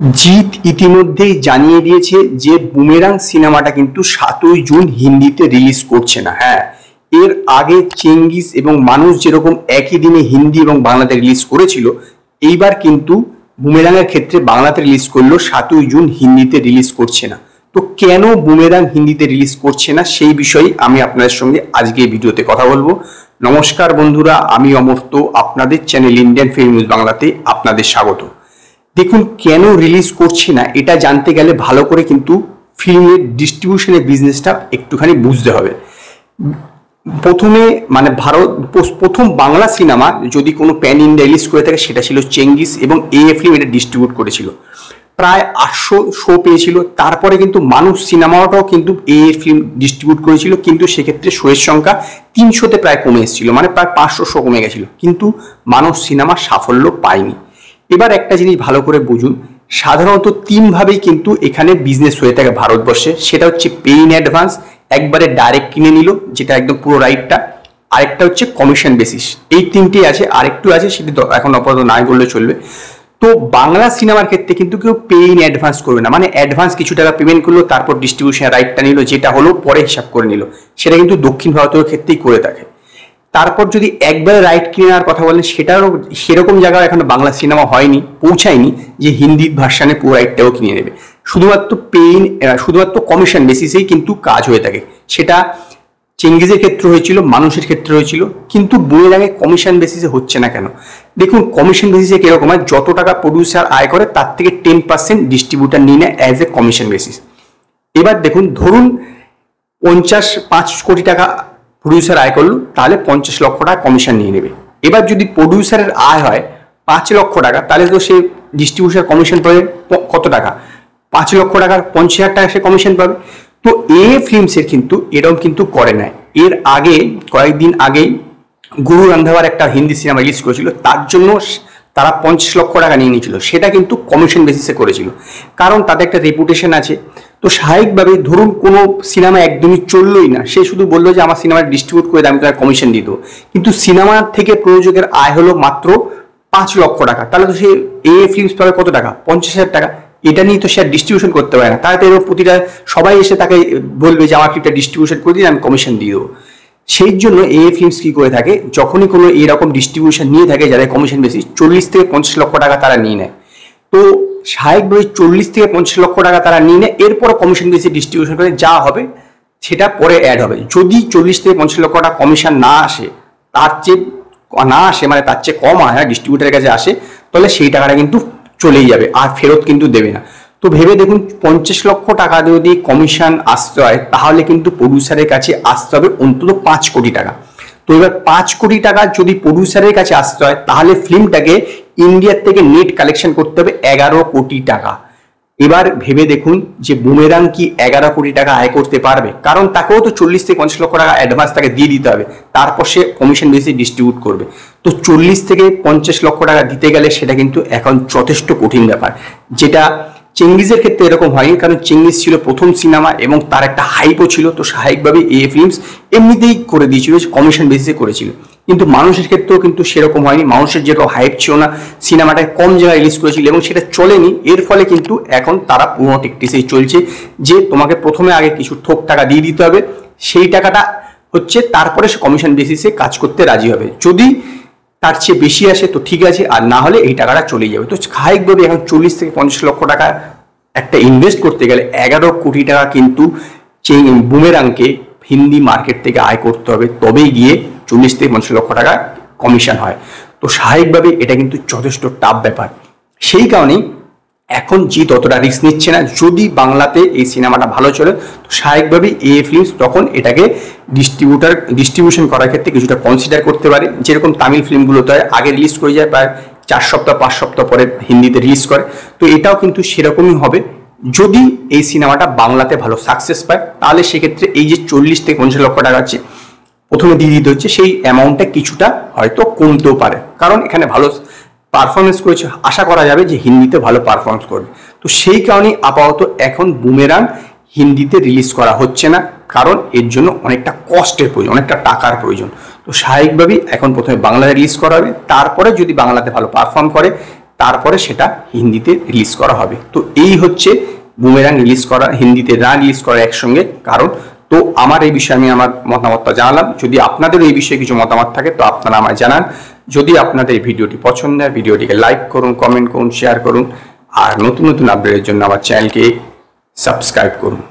জিৎ ইতিমধ্যেই জানিয়ে দিয়েছে যে বুমেরাং সিনেমাটা কিন্তু 7ই জুন হিন্দিতে রিলিজ করছে না। হ্যাঁ, এর আগে চেঙ্গিস এবং মানুষ যেরকম একই দিনে হিন্দি এবং বাংলাতে রিলিজ করেছিল, এইবার কিন্তু বুমেরাংয়ের ক্ষেত্রে বাংলাতে রিলিজ করলো, 7ই জুন হিন্দিতে রিলিজ করছে না। তো কেন বুমেরাং হিন্দিতে রিলিজ করছে না সেই বিষয়ে আমি আপনাদের সঙ্গে আজকে এই ভিডিওতে কথা বলবো। নমস্কার বন্ধুরা, আমি অমর্ত্য, আপনাদের চ্যানেল ইন্ডিয়ান ফিল্ম নিউজ বাংলাতে আপনাদের স্বাগত। দেখুন, কেন রিলিজ করছে না এটা জানতে গেলে ভালো করে কিন্তু ফিল্মের ডিস্ট্রিবিউশনের বিজনেসটা একটুখানি বুঝতে হবে। প্রথমে প্রথম বাংলা সিনেমা যদি কোনো প্যান ইন্ডিয়া রিলিজ করে থাকে সেটা ছিল চেঙ্গিস, এবং এএ ফিল্ম এটা ডিস্ট্রিবিউট করেছিল, প্রায় 800 শো পেয়েছিল। তারপরে কিন্তু মানুষ সিনেমাটাও কিন্তু এএ ফিল্ম ডিস্ট্রিবিউট করেছিল, কিন্তু সেক্ষেত্রে শোয়ের সংখ্যা 300তে প্রায় কমে এসেছিল, মানে প্রায় 500 শো কমে গেছিল, কিন্তু মানুষ সিনেমা সাফল্য পায়নি। এবার একটা জিনিস ভালো করে বুঝুন, সাধারণত তিনভাবেই কিন্তু এখানে বিজনেস হয়ে থাকে ভারতবর্ষে। সেটা হচ্ছে পে ইন অ্যাডভান্স, একবারে ডাইরেক্ট কিনে নিল যেটা একদম পুরো রাইটটা, আরেকটা হচ্ছে কমিশন বেসিস। এই তিনটেই আছে, আরেকটু আছে সেটি এখন আপাতত নাই বললে চলবে। তো বাংলা সিনেমার ক্ষেত্রে কিন্তু কেউ পে ইন অ্যাডভান্স করবে না, মানে অ্যাডভান্স কিছু টাকা পেমেন্ট করলো, তারপর ডিস্ট্রিবিউশন রাইটটা নিল, যেটা হলো পরে হিসাব করে নিল। সেটা কিন্তু দক্ষিণ ভারতের ক্ষেত্রেই করে থাকে। তারপর যদি একবারে রাইট কিনে নেওয়ার কথা বলেন, সেটারও সেরকম জায়গায় এখনো বাংলা সিনেমা হয়নি, পৌঁছায়নি যে হিন্দি ভার্সানে পুরো রাইটটাও কিনে নেবে। শুধুমাত্র কমিশন বেসিসেই কিন্তু কাজ হয়ে থাকে। সেটা চেঙ্গিজের ক্ষেত্রে হয়েছিল, মানুষের ক্ষেত্রে হয়েছিল, কিন্তু বুমেরাংয়ে কমিশন বেসিসে হচ্ছে না কেন? দেখুন, কমিশন বেসিসে কিরকম হয়, যত টাকা প্রডিউসার আয় করে তার থেকে 10% ডিস্ট্রিবিউটার নিয়ে নেয় অ্যাজ এ কমিশন বেসিস। এবার দেখুন, ধরুন 5 কোটি টাকা প্রডিউসার আয় করলো, তাহলে 50 লক্ষ টাকা কমিশন নিয়ে নেবে। এবার যদি প্রডিউসারের আয় হয় 5 লক্ষ টাকা, তাহলে তো সে ডিস্ট্রিবিউশন কমিশন পাবে কত টাকা? 5 লক্ষ টাকার 50,000 টাকা সে কমিশন পাবে। তো এ ফিল্মসের কিন্তু এরকম কিন্তু করে নাই। এর আগে কয়েকদিন আগেই গুরু রন্ধাওয়ার একটা হিন্দি সিনেমা রিলিজ করেছিল, তার জন্য তারা 50 লক্ষ টাকা নিয়ে নিয়েছিল, সেটা কিন্তু কমিশন বেসিসে করেছিল, কারণ তাদের একটা রেপুটেশন আছে। তো স্বাভাবিকভাবে ধরুন কোনো সিনেমা একদমই চললোই না, সে শুধু বললো যে আমার সিনেমা ডিস্ট্রিবিউট করে আমি তার কমিশন দিয়ে দেবো, কিন্তু সিনেমা থেকে প্রযোজকের আয় হলো মাত্র 5 লক্ষ টাকা, তাহলে তো সে এ ফিল্মস পাবে কত টাকা? 50,000 টাকা। এটা নিয়ে তো সে ডিস্ট্রিবিউশন করতে পারে না, তাহলে তো প্রতিটা সবাই এসে তাকে বলবে যে আমার ক্লিপটা ডিস্ট্রিবিউশন করে দিন, আমি কমিশন দিয়ে দেবো। সেই জন্য এ ফিল্মস কি করে থাকে, যখনই কোনো এরকম ডিস্ট্রিবিউশন নিয়ে থাকে যাদের কমিশন বেশি, 40 থেকে 50 লক্ষ টাকা তারা নিয়ে নেয়। তো স্বাভাবিকভাবে 40 থেকে 50 লক্ষ টাকা তারা নিয়ে নেয়, এরপর কমিশন বেশি ডিস্ট্রিবিউশন করে যা হবে সেটা পরে অ্যাড হবে। যদি 40 থেকে 50 লক্ষ টাকা কমিশন না আসে, তার চেয়ে কম হয়, ডিস্ট্রিবিউটারের কাছে আসে, তাহলে সেই টাকাটা কিন্তু চলেই যাবে, আর ফেরত কিন্তু দেবে না। তো ভেবে দেখুন, 50 লক্ষ টাকা যদি কমিশন আসতে হয়, তাহলে কিন্তু প্রডিউসারের কাছে আসতে হবে অন্তত 5 কোটি টাকা। তো এবার 5 কোটি টাকা যদি প্রডিউসারের কাছে আসতে হয়, তাহলে ফিল্মটাকে ইন্ডিয়ার থেকে নেট কালেকশন করতে হবে 11 কোটি টাকা। এবার ভেবে দেখুন যে বুমেরাং কি 11 কোটি টাকা আয় করতে পারবে? কারণ তাকেও তো 40 থেকে 50 লক্ষ টাকা অ্যাডভান্স তাকে দিয়ে দিতে হবে, তারপর সে কমিশন বেসে ডিস্ট্রিবিউট করবে। তো 40 থেকে 50 লক্ষ টাকা দিতে গেলে সেটা কিন্তু এখন যথেষ্ট কঠিন ব্যাপার, যেটা চেঙ্গিজের ক্ষেত্রে এরকম হয়নি, কারণ চেঙ্গিজ ছিল প্রথম সিনেমা এবং তার একটা হাইপও ছিল। তো স্বাভাবিকভাবে এ ফিল্মস এমনিতেই করে দিয়েছিল, কমিশন বেসিসে করেছিল। কিন্তু মানুষের ক্ষেত্রেও কিন্তু সেরকম হয়নি, মানুষের যেরকম হাইপ ছিল না, সিনেমাটায় কম জায়গায় রিলিজ করেছিল এবং সেটা চলেনি। এর ফলে কিন্তু এখন তারা পুরো টেকটিসেই চলছে যে তোমাকে প্রথমে আগে কিছু থোক টাকা দিয়ে দিতে হবে, সেই টাকাটা হচ্ছে তারপরে সে কমিশন বেসিসে কাজ করতে রাজি হবে। যদি তার চেয়ে বেশি আসে তো ঠিক আছে, আর না হলে এই টাকাটা চলে যাবে। তো স্বাভাবিকভাবে এখন 40 থেকে 50 লক্ষ টাকা একটা ইনভেস্ট করতে গেলে 11 কোটি টাকা কিন্তু বুমেরাংকে হিন্দি মার্কেট থেকে আয় করতে হবে, তবেই গিয়ে 40 থেকে 50 লক্ষ টাকা কমিশন হয়। তো স্বাভাবিকভাবে এটা কিন্তু যথেষ্ট টাফ ব্যাপার। সেই কারণেই এখন জিৎ অতটা রিস্ক নিচ্ছে না। যদি বাংলাতে এই সিনেমাটা ভালো চলে, তো স্বাভাবিকভাবে এ ফিল্মস তখন এটাকে ডিস্ট্রিবিউশন করার ক্ষেত্রে কিছুটা কনসিডার করতে পারে। যেরকম তামিল ফিল্মগুলোতে আগে রিলিজ করে যায়, প্রায় 4 সপ্তাহ 5 সপ্তাহ পরে হিন্দিতে রিলিজ করে। তো এটাও কিন্তু সেরকমই হবে। যদি এই সিনেমাটা বাংলাতে ভালো সাকসেস পায়, তাহলে সেক্ষেত্রে এই যে 40 থেকে 50 লক্ষ টাকা আছে প্রথমে দিয়ে দিতে হচ্ছে, সেই অ্যামাউন্টটা কিছুটা হয়তো কমতেও পারে, কারণ এখানে ভালো পারফরমেন্স করেছে, আশা করা যাবে যে হিন্দিতে ভালো পারফরমেন্স করবে। তো সেই কারণেই আপাতত এখন বুমেরাং হিন্দিতে রিলিজ করা হচ্ছে না, কারণ এর জন্য অনেকটা কষ্টের প্রয়োজন, অনেকটা টাকার প্রয়োজন। তো স্বাভাবিকভাবেই এখন প্রথমে বাংলায় রিলিজ করা হবে, তারপরে যদি বাংলাতে ভালো পারফর্ম করে তারপরে সেটা হিন্দিতে রিলিজ করা হবে। তো এই হচ্ছে বুমেরাং রিলিজ করা, হিন্দিতে না রিলিজ করা একসঙ্গে কারণ। তো আমার এই বিষয়ে আমি আমার মতামতটা জানালাম। যদি আপনাদের এই বিষয়ে কিছু মতামত থাকে তো আপনারা আমায় জানান। যদি আপনাদের এই ভিডিওটি পছন্দ হয় ভিডিওটিকে লাইক করুন, কমেন্ট করুন, শেয়ার করুন, আর নতুন নতুন আপডেটের জন্য আমার চ্যানেলকে সাবস্ক্রাইব করুন।